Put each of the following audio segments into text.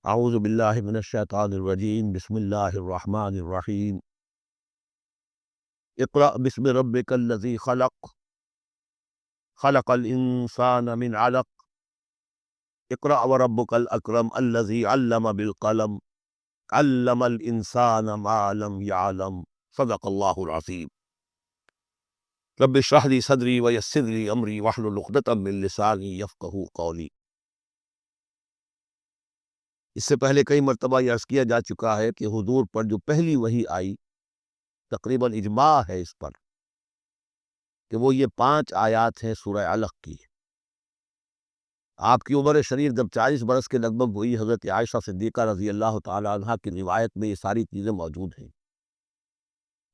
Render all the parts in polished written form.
اعوذ باللہ من الشیطان الرجیم، بسم اللہ الرحمن الرحیم۔ اقرأ بسم ربک الذی خلق، خلق الانسان من علق، اقرأ وربک الاکرم الذی علم بالقلم، علم الانسان ما لم يعلم۔ صدق اللہ العظیم۔ رب اشرح لی صدری ویسر لی امری واحلل عقدۃ من لسانی یفقہوا قولی۔ اس سے پہلے کئی مرتبہ یہ عرض کیا جا چکا ہے کہ حضور پر جو پہلی وحی آئی، تقریباً اجماع ہے اس پر کہ وہ یہ 5 آیات ہیں سورہ علق کی۔ آپ کی عمر شریف جب 40 برس کے لگ بھگ ہوئی، حضرت عائشہ صدیقہ رضی اللہ تعالی عنہا کی روایت میں یہ ساری چیزیں موجود ہیں،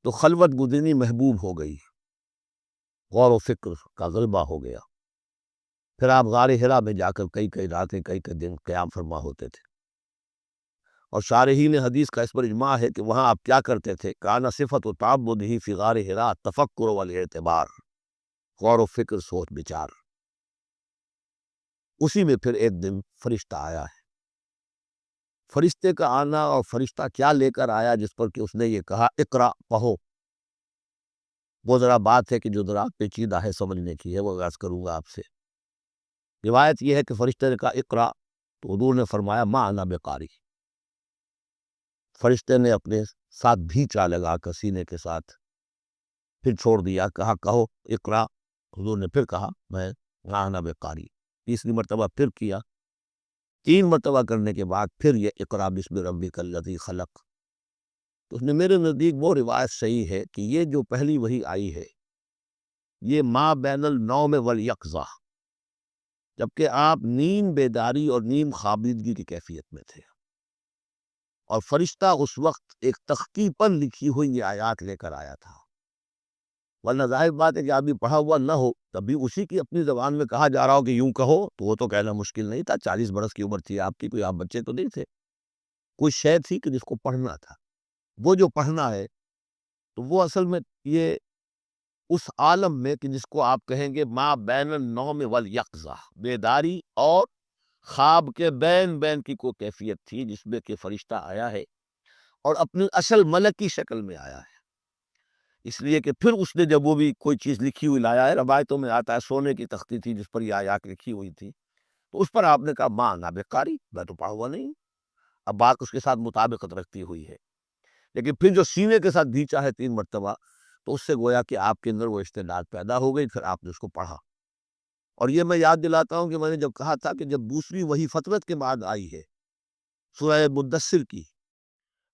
تو خلوت گزینی محبوب ہو گئی، غور و فکر کا غلبہ ہو گیا۔ پھر آپ غار حرا میں جا کر کئی کئی راتیں کئی کئی دن قیام فرما ہوتے تھے، اور شارحین حدیث کا اس پر اجماع ہے کہ وہاں آپ کیا کرتے تھے؟ کان صفت و تعبدہ فی غار حرا تفکر والاعتبار، غور و فکر، سوچ بچار۔ اسی میں پھر ایک دن فرشتہ آیا ہے۔ فرشتے کا آنا اور فرشتہ کیا لے کر آیا جس پر کہ اس نے یہ کہا اقرا، پڑھو، وہ ذرا بات ہے کہ جو ذرا پیچیدہ ہے، سمجھنے کی ہے، وہ عرض کروں گا آپ سے۔ روایت یہ ہے کہ فرشتے نے کہا اقرا، تو حضور نے فرمایا ما انا بقاری۔ فرشتے نے اپنے ساتھ بھینچا لگا کر سینے کے ساتھ، پھر چھوڑ دیا، کہا کہو اقرا۔ حضور نے پھر کہا میں ما انا بقاری۔ تیسری مرتبہ پھر کیا، 3 مرتبہ کرنے کے بعد پھر یہ اقرا بسم ربک الذی خلق۔ تو اس نے میرے نزدیک وہ روایت صحیح ہے کہ یہ جو پہلی وحی آئی ہے یہ ما بین النوم والیقظہ، جبکہ آپ نیم بیداری اور نیم خوابیدگی کی کیفیت میں تھے، اور فرشتہ اس وقت ایک تختی پر لکھی ہوئی یہ آیات لے کر آیا تھا، ورنہ ظاہر بات ہے کہ آدمی پڑھا ہوا نہ ہو تب بھی اسی کی اپنی زبان میں کہا جا رہا ہو کہ یوں کہو، تو وہ تو کہنا مشکل نہیں تھا۔ 40 برس کی عمر تھی آپ کی، کوئی آپ بچے تو نہیں تھے، کوئی شے تھی کہ جس کو پڑھنا تھا۔ وہ جو پڑھنا ہے تو وہ اصل میں یہ اس عالم میں کہ جس کو آپ کہیں گے ما بین النوم والیقظہ، بیداری اور خواب کے بین بین کی کوئی کیفیت تھی جس میں کہ فرشتہ آیا ہے اور اپنی اصل ملک کی شکل میں آیا ہے۔ اس لیے کہ پھر اس نے جب وہ بھی کوئی چیز لکھی ہوئی لایا ہے، روایتوں میں آتا ہے سونے کی تختی تھی جس پر یہ آیات لکھی ہوئی تھی، تو اس پر آپ نے کہا ما انا بقاری، میں تو پڑھا ہوا نہیں۔ اب بات اس کے ساتھ مطابقت رکھتی ہوئی ہے، لیکن پھر جو سینے کے ساتھ بھینچا ہے 3 مرتبہ، تو اس سے گویا کہ آپ کے اندر وہ استعداد پیدا ہو گئی، پھر آپ نے اس کو پڑھا۔ اور یہ میں یاد دلاتا ہوں کہ میں نے جب کہا تھا کہ جب دوسری وحی فترت کے بعد آئی ہے سورہ مدثر کی،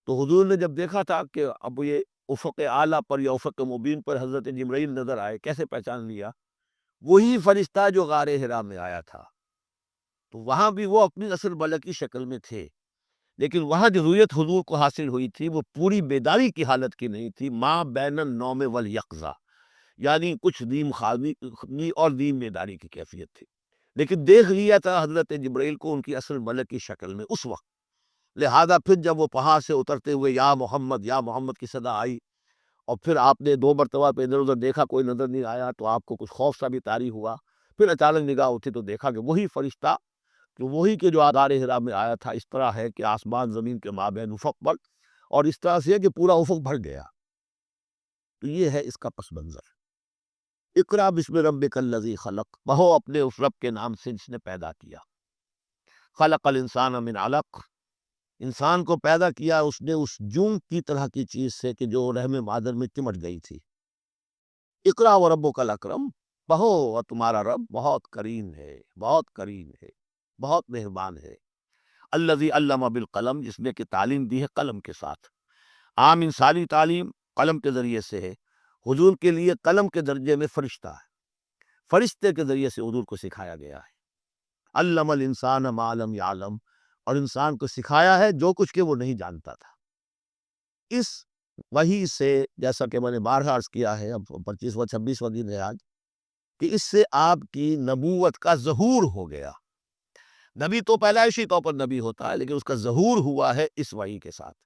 تو حضور نے جب دیکھا تھا کہ اب یہ افق اعلیٰ پر یا افق مبین پر حضرت جبرائیل نظر آئے، کیسے پہچان لیا؟ وہی فرشتہ جو غار حرا میں آیا تھا، تو وہاں بھی وہ اپنی اصل ملک کی شکل میں تھے، لیکن وہاں جو رؤیت حضور کو حاصل ہوئی تھی وہ پوری بیداری کی حالت کی نہیں تھی، ما بین النوم والیقظہ، یعنی کچھ نیم خوابی اور نیم بیداری کی کیفیت تھی، لیکن دیکھ لیا تھا حضرت جبرائیل کو ان کی اصل ملک کی شکل میں اس وقت۔ لہذا پھر جب وہ پہاڑ سے اترتے ہوئے یا محمد کی صدا آئی، اور پھر آپ نے 2 مرتبہ پہ ادھر ادھر دیکھا، کوئی نظر نہیں آیا، تو آپ کو کچھ خوف سا بھی طاری ہوا۔ پھر اچانک نگاہ اٹھی تو دیکھا کہ وہی فرشتہ کہ وہی کہ جو غار حرا میں آیا تھا، اس طرح ہے کہ آسمان زمین کے مابین افق پر، اور اس طرح سے ہے کہ پورا افق بھر گیا۔ تو یہ ہے اس کا پس منظر۔ اقرا بسم ربک الذی خلق، پڑھو اپنے اس رب کے نام سے جس نے پیدا کیا۔ خلق الانسان من علق، انسان کو پیدا کیا اس نے اس جون کی طرح کی چیز سے کہ جو رحم مادر میں چمٹ گئی تھی۔ اقرا وربک الاکرم، پڑھو اور تمہارا رب بہت کریم ہے، بہت کریم ہے، بہت مہربان ہے۔ الذی علم بالقلم، جس نے کہ تعلیم دی ہے قلم کے ساتھ۔ عام انسانی تعلیم قلم کے ذریعے سے ہے، حضور کے لیے قلم کے درجے میں فرشتہ ہے، فرشتے کے ذریعے سے حضور کو سکھایا گیا ہے۔ علم الانسان ما لم یعلم، اور انسان کو سکھایا ہے جو کچھ کہ وہ نہیں جانتا تھا۔ اس وحی سے، جیسا کہ میں نے بارہا عرض کیا ہے، اب 25واں 26واں دن ہے آج، کہ اس سے آپ کی نبوت کا ظہور ہو گیا۔ نبی تو پیدائشی طور پر نبی ہوتا ہے، لیکن اس کا ظہور ہوا ہے اس وحی کے ساتھ۔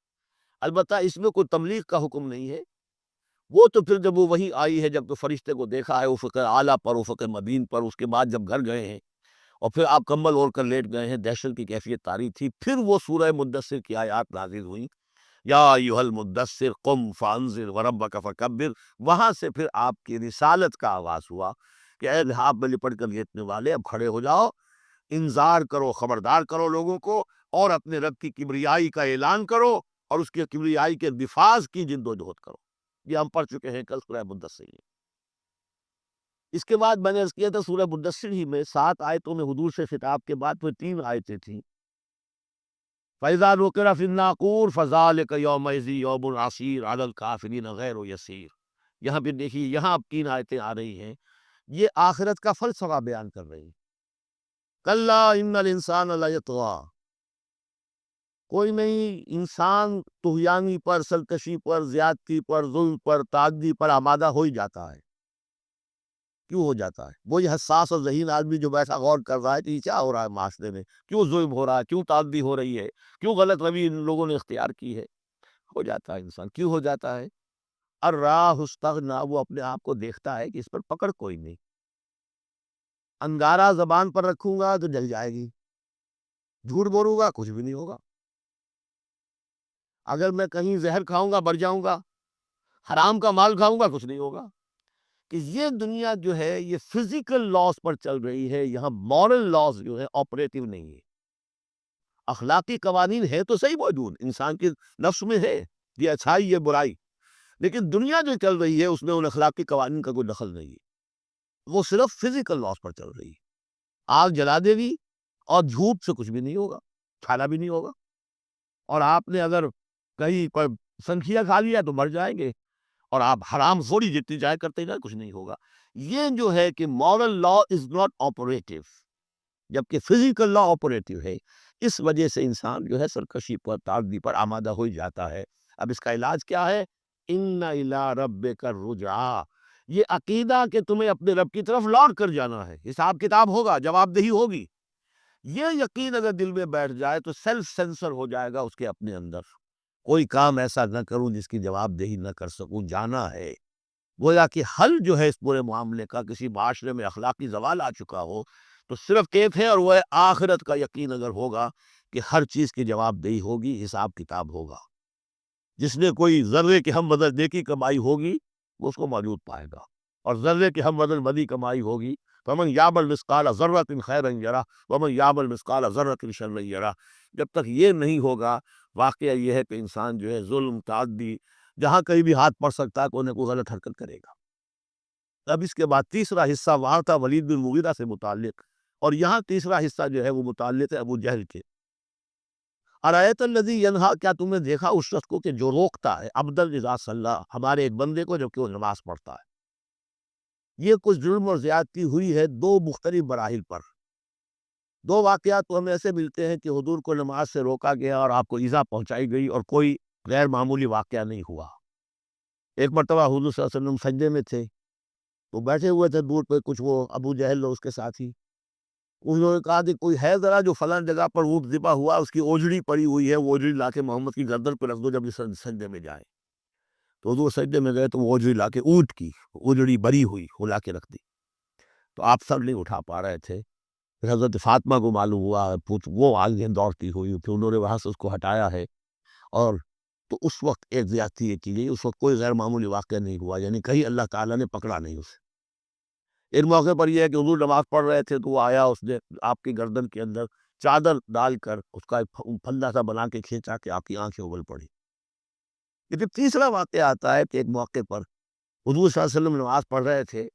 البتہ اس میں کوئی تبلیغ کا حکم نہیں ہے، وہ تو پھر جب وہ وحی آئی ہے، جب تو فرشتے کو دیکھا ہے افق اعلیٰ پر، افق مبین پر، اس کے بعد جب گھر گئے ہیں اور پھر آپ کمبل اوڑھ کر لیٹ گئے ہیں، دہشت کی کیفیت طاری تھی، پھر وہ سورہ مدثر کی آیات نازل ہوئیں، یا ایھا المدثر قم فانذر وربک فکبر، وہاں سے پھر آپ کی رسالت کا آغاز ہوا کہ اے لحاف میں لپٹ کر لیٹنے والے، اب کھڑے ہو جاؤ، انذار کرو، خبردار کرو لوگوں کو، اور اپنے رب کی کبریائی کا اعلان کرو، اور اس کی کبریائی کے دفاع کی جد و جہد کرو۔ یہ ہم پڑھ چکے ہیں کل سورہ مدثر میں۔ اس کے بعد میں نے عرض کیا تھا سورہ مدثر ہی میں 7 آیتوں میں حضور سے خطاب کے بعد پھر 3 آیتیں تھیں۔ فَإِذَا نُقِرَ فِي النَّاقُورِ فَذَلِكَ يَوْمَئِذٍ يَوْمٌ عَسِيرٌ عَلَى الْكَافِرِينَ غَيْرُ يَسِيرٌ۔ یہاں پہ دیکھیے، یہاں اب 3 آیتیں آ رہی ہیں، یہ آخرت کا فلسفہ بیان کر رہی ہیں۔ کَلَّا إِنَّ الْإِنسَانَ لَيَطْغَىٰ، کوئی نہیں، انسان طغیانی پر، سرکشی پر، زیادتی پر، ظلم پر، تعدی پر آمادہ ہو ہی جاتا ہے۔ کیوں ہو جاتا ہے؟ وہی حساس اور ذہین آدمی جو ایسا غور کر رہا ہے کہ یہ کیا ہو رہا ہے معاشرے میں، کیوں ظلم ہو رہا ہے، کیوں تعدی ہو رہی ہے، کیوں غلط روی ان لوگوں نے اختیار کی ہے، ہو جاتا ہے انسان۔ کیوں ہو جاتا ہے؟ الراہ استغنا، وہ اپنے آپ کو دیکھتا ہے کہ اس پر پکڑ کوئی نہیں، انگارہ زبان پر رکھوں گا تو جل جائے گی، جھوٹ بولوں گا کچھ بھی نہیں ہوگا، اگر میں کہیں زہر کھاؤں گا مر جاؤں گا، حرام کا مال کھاؤں گا کچھ نہیں ہوگا۔ کہ یہ دنیا جو ہے یہ فزیکل لاز پر چل رہی ہے، یہاں مورل لاز جو ہے آپریٹو نہیں ہے۔ اخلاقی قوانین ہے تو صحیح موجود، انسان کے نفس میں ہے، یہ اچھائی یہ برائی، لیکن دنیا جو چل رہی ہے اس میں ان اخلاقی قوانین کا کوئی دخل نہیں ہے، وہ صرف فزیکل لاز پر چل رہی ہے۔ آگ جلا دے گی اور جھوٹ سے کچھ بھی نہیں ہوگا، کھانا بھی نہیں ہوگا، اور آپ نے اگر کہیں پر سنکھیا کھا لیا تو مر جائیں گے، اور آپ حرام خوری جتنی چاہے کرتے جائیں کچھ نہیں ہوگا۔ یہ جو ہے کہ moral law is not operative, جبکہ فزیکل لا آپریٹو ہے، اس وجہ سے انسان جو ہے سرکشی پر، تعدی پر آمادہ ہو ہی جاتا ہے۔ اب اس کا علاج کیا ہے؟ ان الی ربک الرجعی، یہ عقیدہ کہ تمہیں اپنے رب کی طرف لوٹ کر جانا ہے، حساب کتاب ہوگا، جواب دہی ہوگی، یہ یقین اگر دل میں بیٹھ جائے تو سیلف سینسر ہو جائے گا اس کے اپنے اندر، کوئی کام ایسا نہ کروں جس کی جواب دہی نہ کر سکوں، جانا ہے۔ گویا کہ حل جو ہے اس پورے معاملے کا، کسی معاشرے میں اخلاقی زوال آ چکا ہو تو صرف ایک ہے، اور وہ ہے آخرت کا یقین اگر ہوگا کہ ہر چیز کی جواب دہی ہوگی، حساب کتاب ہوگا، جس نے کوئی ذرے کے ہم بدل نیکی کمائی ہوگی وہ اس کو موجود پائے گا، اور ذرے کے ہم بدل بدی کمائی ہوگی، فمن یعمل مثقال ذرۃ خیرا یرہ ومن یعمل مثقال ذرۃ شرا یرہ۔ جب تک یہ نہیں ہوگا، واقعہ یہ ہے کہ انسان جو ہے ظلم، تعدی، جہاں کہیں بھی ہاتھ پڑ سکتا ہے کوئی نہ کوئی غلط حرکت کرے گا۔ اب اس کے بعد تیسرا حصہ وہاں تھا ولید بن مغیرہ سے متعلق، اور یہاں تیسرا حصہ جو ہے وہ متعلق ہے ابو جہل کے۔ ارایت الذی ینہا، کیا تم نے دیکھا اس شخص کو کہ جو روکتا ہے، عبدا اذا صلی، ہمارے ایک بندے کو جبکہ وہ نماز پڑھتا ہے۔ یہ کچھ ظلم اور زیادتی ہوئی ہے 2 مختلف مراحل پر۔ 2 واقعات تو ہمیں ایسے ملتے ہیں کہ حضور کو نماز سے روکا گیا اور آپ کو ایذا پہنچائی گئی، اور کوئی غیر معمولی واقعہ نہیں ہوا۔ ایک مرتبہ حضور صلی اللہ علیہ وسلم سجدے میں تھے، تو بیٹھے ہوئے تھے دور پہ کچھ وہ ابو جہل اور اس کے ساتھی، انہوں نے کہا کہ کوئی ہے ذرا جو فلاں جگہ پر اونٹ ذبح ہوا، اس کی اوجڑی پڑی ہوئی ہے، وہ اوجڑی لا کے محمد کی گردن پہ رکھ دو جب یہ سجدے میں جائیں۔ تو حضور سجدے میں گئے تو وہ اوجڑی لا کے، اونٹ کی اوجڑی بری ہوئی وہ لا کے رکھ دی، تو آپ سر نہیں اٹھا پا رہے تھے۔ پھر حضرت فاطمہ کو معلوم ہوا، وہ آگے دوڑتی ہوئی، پھر انہوں نے وہاں سے اس کو ہٹایا ہے، اور تو اس وقت ایک زیادتی یہ کی گئی، اس وقت کوئی غیر معمولی واقعہ نہیں ہوا، یعنی کہیں اللہ تعالیٰ نے پکڑا نہیں اسے۔ ایک موقع پر یہ ہے کہ حضور نماز پڑھ رہے تھے تو وہ آیا، اس نے آپ کی گردن کے اندر چادر ڈال کر اس کا ایک پھندا سا بنا کے کھینچا کہ آپ کی آنکھیں اگل پڑی۔ لیکن تیسرا واقعہ آتا ہے کہ ایک موقع پر حضور صلی اللہ علیہ وسلم نماز پڑھ رہے تھے،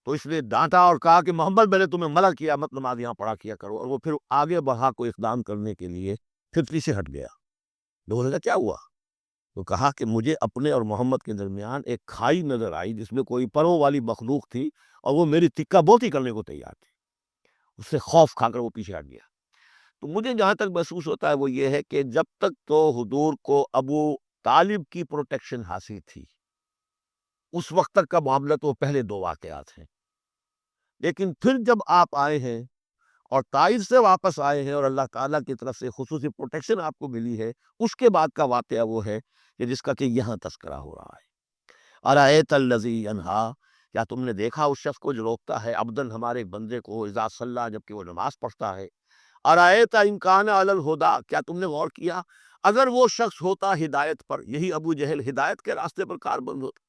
تو اس نے ڈانٹا اور کہا کہ محمد میں نے تمہیں منع کیا مت نماز یہاں پڑھا کیا کرو، اور وہ پھر آگے بڑھا کوئی اقدام کرنے کے لیے پھر پیچھے ہٹ گیا۔ لوگوں نے کہا کیا ہوا؟ تو کہا کہ مجھے اپنے اور محمد کے درمیان ایک کھائی نظر آئی جس میں کوئی پروں والی مخلوق تھی، اور وہ میری تکہ بوتی کرنے کو تیار تھی، اس سے خوف کھا کر وہ پیچھے ہٹ گیا۔ تو مجھے جہاں تک محسوس ہوتا ہے وہ یہ ہے کہ جب تک تو حضور کو ابو طالب کی پروٹیکشن حاصل تھی، اس وقت تک کا معاملہ تو پہلے 2 واقعات ہیں، لیکن پھر جب آپ آئے ہیں اور طائف سے واپس آئے ہیں اور اللہ تعالیٰ کی طرف سے خصوصی پروٹیکشن آپ کو ملی ہے، اس کے بعد کا واقعہ وہ ہے کہ جس کا کہ یہاں تذکرہ ہو رہا ہے۔ ارایت الذی ینہا، کیا تم نے دیکھا اس شخص کو جو روکتا ہے عبدن ہمارے ایک بندے کو اذا صلی جبکہ وہ نماز پڑھتا ہے، ارایت ان کان علی الہدی، کیا تم نے غور کیا اگر وہ شخص ہوتا ہدایت پر، یہی ابو جہل ہدایت کے راستے پر کاربند ہوتا،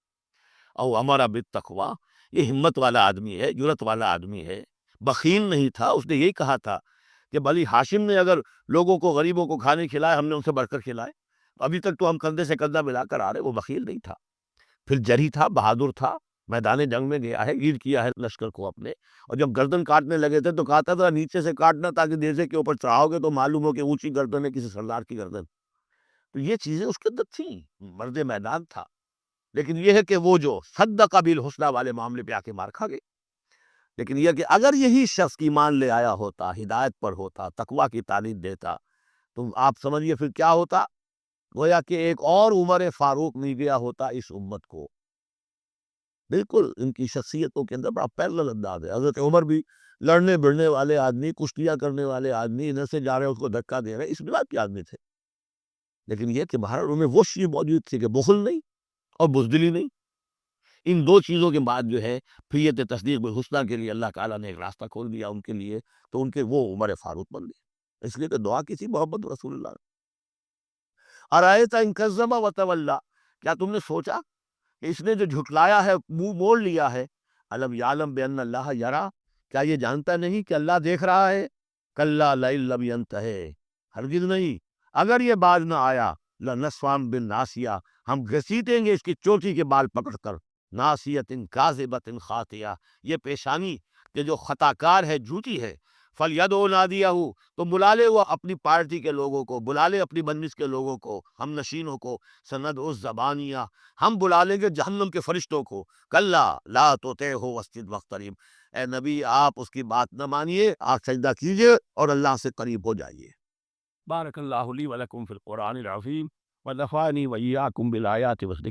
او ہمارا بالتقوی، یہ ہمت والا آدمی ہے، جرت والا آدمی ہے، بخیل نہیں تھا، اس نے یہی کہا تھا کہ بلی ہاشم نے اگر لوگوں کو غریبوں کو کھانے کھلائے ہم نے ان سے بڑھ کر کھلائے، ابھی تک تو ہم کندھے سے کندھا ملا کر آ رہے، وہ بخیل نہیں تھا، پھر جری تھا، بہادر تھا، میدان جنگ میں گیا ہے، گیر کیا ہے لشکر کو اپنے، اور جب گردن کاٹنے لگے تھے تو کہتا تھا نیچے سے کاٹنا تاکہ نیزے کے اوپر چڑھاؤ گے تو معلوم ہو کہ اونچی گردن ہے کسی سردار کی گردن، تو یہ چیزیں اس کے اندر تھیں، مرد میدان تھا، لیکن یہ ہے کہ وہ جو صدق بالحسنی والے معاملے پہ آ کے مار کھا گئے، لیکن یہ کہ اگر یہی شخص ایمان لے آیا ہوتا، ہدایت پر ہوتا، تقویٰ کی تعلیم دیتا، تو آپ سمجھیے پھر کیا ہوتا، گویا کہ ایک اور عمر فاروق مل گیا ہوتا اس امت کو، بالکل ان کی شخصیتوں کے اندر بڑا پیرلل انداز ہے، حضرت عمر بھی لڑنے بڑھنے والے آدمی، کشتیاں کرنے والے آدمی، ادھر سے جا رہے اس کو دھکا دے رہے، اس مزاج کے آدمی تھے، لیکن یہ کہ بہرحال ان میں وہ چیز موجود تھی کہ بخل نہیں اور بزدلی نہیں، ان دو چیزوں کے بعد جو ہے پھر یہ تصدیق بالحسنی کے لیے اللہ تعالیٰ نے ایک راستہ کھول دیا ان کے لیے، تو ان کے وہ عمر فاروق بن گئے، اس لیے کہ دعا کی تھی محمد رسول اللہ، ارایت ان کذب وتولی، کیا تم نے سوچا کہ اس نے جو جھٹلایا ہے، منہ موڑ لیا ہے، الم یعلم بان اللہ یرا، کیا یہ جانتا نہیں کہ اللہ دیکھ رہا ہے، کلا لئن لم ینتہی، ہرگز نہیں، اگر یہ باز نہ آیا، لنسفعا بالناصیہ، ہم گھسیٹیں گے اس کی چوٹی کے بال پکڑ کر، ناصیۃ کاذبۃ خاطیہ، یہ پیشانی کہ جو خطا کار ہے، جھوٹی ہے، فلیدعو نادیہ، تو بلا لے وہ اپنی پارٹی کے لوگوں کو، بلا لے اپنی بندش کے لوگوں کو، ہم نشینوں کو، سندعو الزبانیہ، ہم بلا لیں گے جہنم کے فرشتوں کو، کلا لا تطعہ واسجد واقترب، اے نبی آپ اس کی بات نہ مانیے، آپ سجدہ کیجئے اور اللہ سے قریب ہو جائیے۔ بارک اللہ لی ولکم فی القرآن العظیم ونفعنی وإیاکم بالآیات والذکر